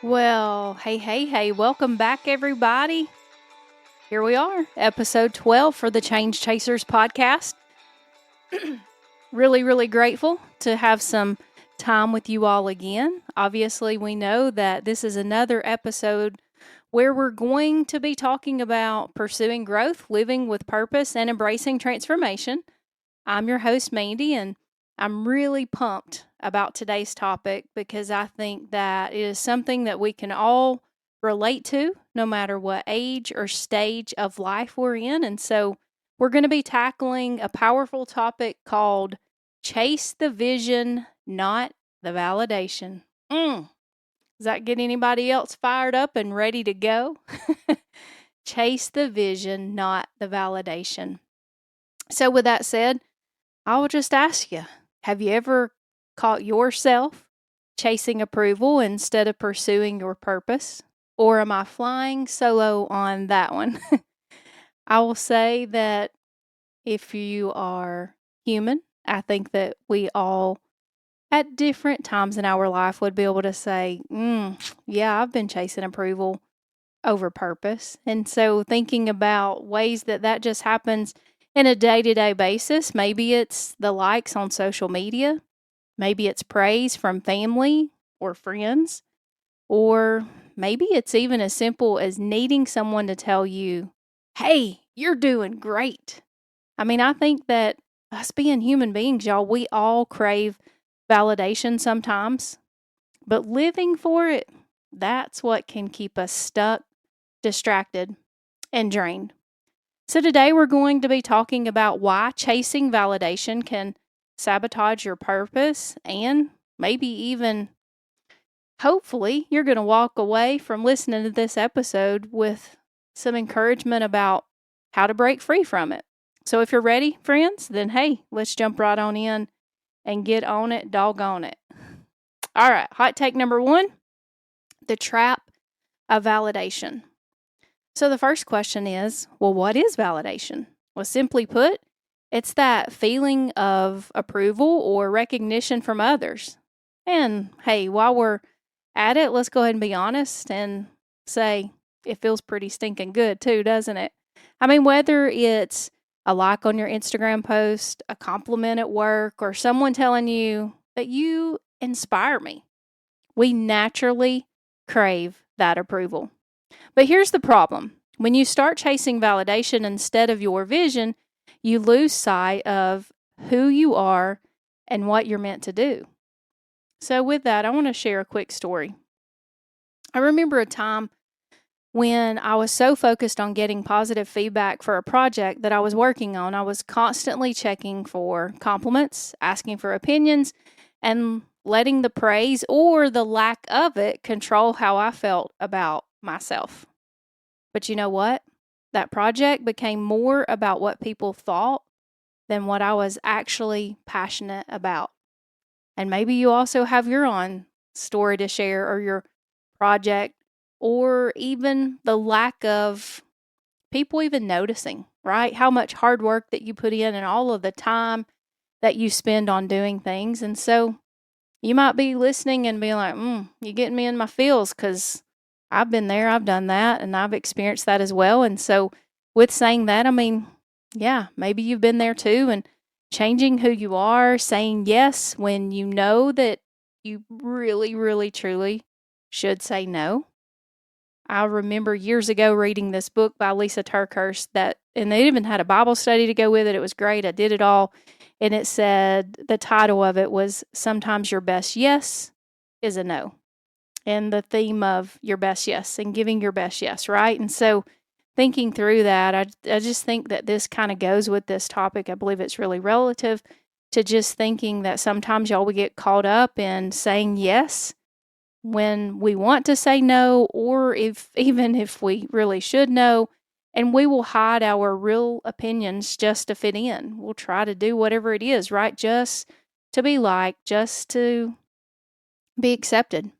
Well, hey, welcome back, everybody. Here we are, episode 12 for the Change Chasers podcast. Really grateful to have some time with you all again. Obviously, we know that this is another episode where we're going to be talking about pursuing growth, living with purpose, and embracing transformation. I'm your host, Mandy, and I'm really pumped about today's topic because I think that it is something that we can all relate to no matter what age or stage of life we're in. And so we're going to be tackling a powerful topic called Chase the Vision, Not the Validation. Does that get anybody else fired up and ready to go? Chase the vision, not the validation. So, with that said, I will just ask you, have you ever caught yourself chasing approval instead of pursuing your purpose? Or am I flying solo on that one? I will say that if you are human, I think that we all at different times in our life would be able to say, yeah, I've been chasing approval over purpose. And so thinking about ways that that just happens in a day-to-day basis, maybe it's the likes on social media, maybe it's praise from family or friends, or maybe it's even as simple as needing someone to tell you, hey, you're doing great. I mean, I think that us being human beings, y'all, we all crave validation sometimes, but living for it, that's what can keep us stuck, distracted, and drained. So, today we're going to be talking about why chasing validation can sabotage your purpose, and maybe even, hopefully, you're going to walk away from listening to this episode with some encouragement about how to break free from it. So, if you're ready, friends, then hey, let's jump right on in and get on it, doggone it. All right, hot take number one, the trap of validation. So the first question is, well, what is validation? Well, simply put, it's that feeling of approval or recognition from others. And hey, while we're at it, let's go ahead and be honest and say it feels pretty stinking good too, doesn't it? I mean, whether it's a like on your Instagram post, a compliment at work, or someone telling you that you inspire me, we naturally crave that approval. But here's the problem. When you start chasing validation instead of your vision, you lose sight of who you are and what you're meant to do. So, with that, I want to share a quick story. I remember a time when I was so focused on getting positive feedback for a project that I was working on. I was constantly checking for compliments, asking for opinions, and letting the praise or the lack of it control how I felt about myself. But you know what? That project became more about what people thought than what I was actually passionate about. And maybe you also have your own story to share or your project or even the lack of people even noticing, right? How much hard work that you put in and all of the time that you spend on doing things. And so you might be listening and being like, you're getting me in my feels because I've been there, I've done that, and I've experienced that as well. And so, with saying that, I mean, yeah, maybe you've been there too, and changing who you are, saying yes when you know that you really, truly should say no. I remember years ago reading this book by Lisa TerKeurst and they even had a Bible study to go with it. It was great. I did it all. And it said, the title of it was Sometimes Your Best Yes is a No. And the theme of your best yes and giving your best yes, right? And so thinking through that, I just think that this kind of goes with this topic. I believe it's really relative to just thinking that sometimes y'all we get caught up in saying yes when we want to say no, or even if we really should know, and we will hide our real opinions just to fit in. We'll try to do whatever it is, right? Just to be liked, just to be accepted.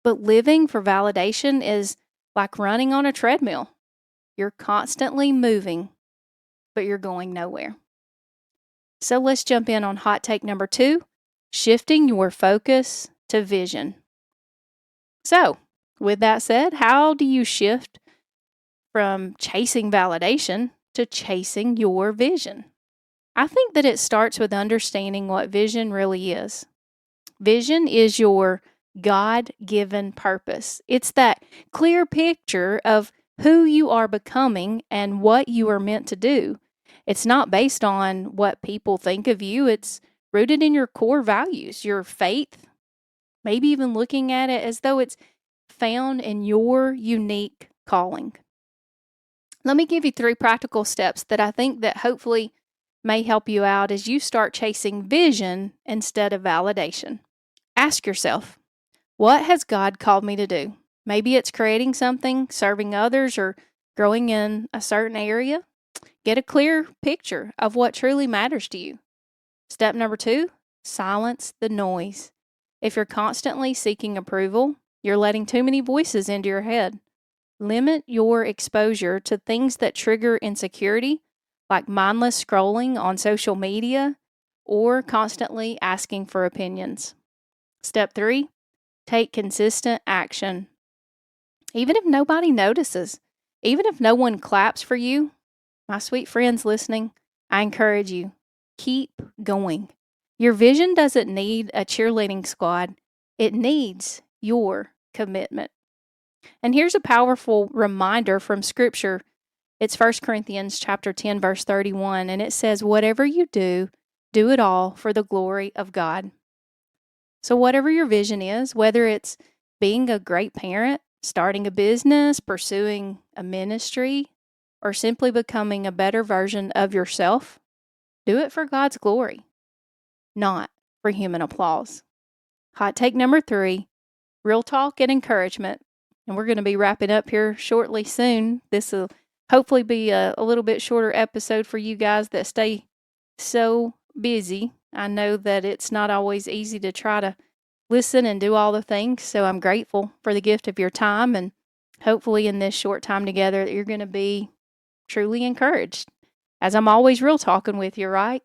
But living for validation is like running on a treadmill. You're constantly moving, but you're going nowhere. So let's jump in on hot take number 2, shifting your focus to vision. So, With that said, how do you shift from chasing validation to chasing your vision? I think that it starts with understanding what vision really is. Vision is your God given purpose. It's that clear picture of who you are becoming and what you are meant to do. It's not based on what people think of you, it's rooted in your core values, your faith, maybe even looking at it as though it's found in your unique calling. Let me give you 3 practical steps that I think that hopefully may help you out as you start chasing vision instead of validation. Ask yourself, what has God called me to do? Maybe it's creating something, serving others, or growing in a certain area. Get a clear picture of what truly matters to you. Step number 2, silence the noise. If you're constantly seeking approval, you're letting too many voices into your head. Limit your exposure to things that trigger insecurity, like mindless scrolling on social media or constantly asking for opinions. Step 3, take consistent action. Even if nobody notices, even if no one claps for you, my sweet friends listening, I encourage you, keep going. Your vision doesn't need a cheerleading squad. It needs your commitment. And here's a powerful reminder from Scripture. It's 1 Corinthians chapter 10, verse 31, and it says, whatever you do, do it all for the glory of God. So whatever your vision is, whether it's being a great parent, starting a business, pursuing a ministry, or simply becoming a better version of yourself, do it for God's glory, not for human applause. Hot take number 3, real talk and encouragement. And we're going to be wrapping up here shortly soon. This will hopefully be a little bit shorter episode for you guys that stay so busy. I know that it's not always easy to try to listen and do all the things, so I'm grateful for the gift of your time, and hopefully in this short time together that you're going to be truly encouraged, as I'm always real talking with you, right?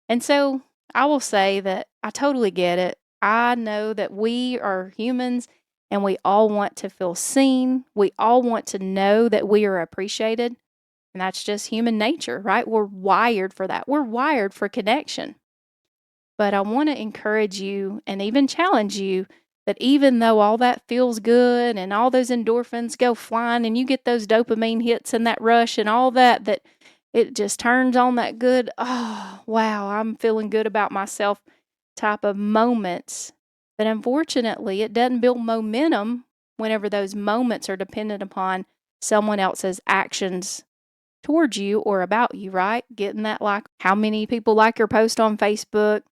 And so I will say that I totally get it. I know that we are humans and we all want to feel seen. We all want to know that we are appreciated. And that's just human nature, right? We're wired for that. We're wired for connection. But I want to encourage you and even challenge you that even though all that feels good and all those endorphins go flying and you get those dopamine hits and that rush and all that, that it just turns on that good, oh, wow, I'm feeling good about myself type of moments. But unfortunately, it doesn't build momentum whenever those moments are dependent upon someone else's actions towards you or about you, right? Getting that like, how many people like your post on Facebook?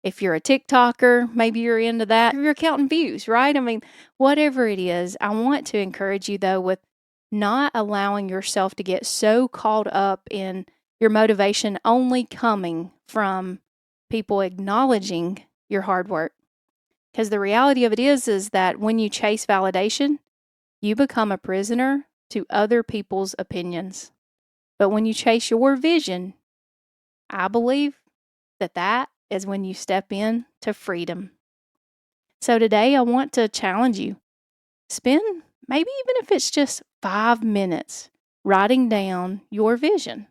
If you're a TikToker, maybe you're into that. You're counting views, right? I mean, whatever it is, I want to encourage you though with not allowing yourself to get so caught up in your motivation only coming from people acknowledging your hard work. Because the reality of it is that when you chase validation, you become a prisoner to other people's opinions. But when you chase your vision, I believe that is when you step in to freedom. So today I want to challenge you. Spend maybe even if it's just 5 minutes writing down your vision.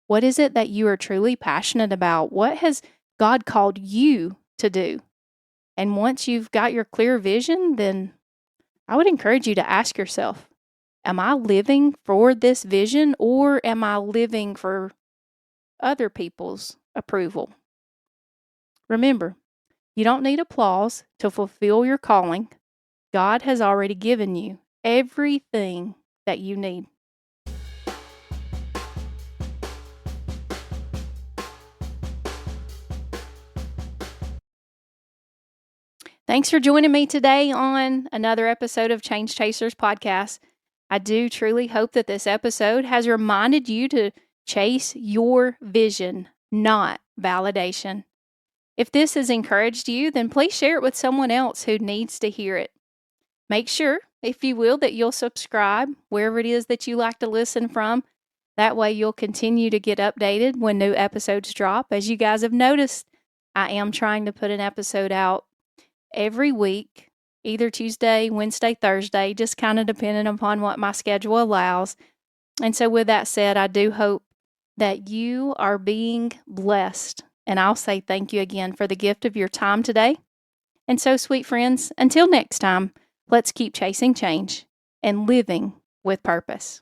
What is it that you are truly passionate about? What has God called you to do? And once you've got your clear vision, then I would encourage you to ask yourself, am I living for this vision or am I living for other people's approval? Remember, you don't need applause to fulfill your calling. God has already given you everything that you need. Thanks for joining me today on another episode of Change Chasers Podcast. I do truly hope that this episode has reminded you to chase your vision, not validation. If this has encouraged you, then please share it with someone else who needs to hear it. Make sure, if you will, that you'll subscribe wherever it is that you like to listen from. That way you'll continue to get updated when new episodes drop. As you guys have noticed, I am trying to put an episode out every week. either Tuesday, Wednesday, Thursday, just kind of depending upon what my schedule allows. And so, with that said, I do hope that you are being blessed. And I'll say thank you again for the gift of your time today. And so, sweet friends, until next time, let's keep chasing change and living with purpose.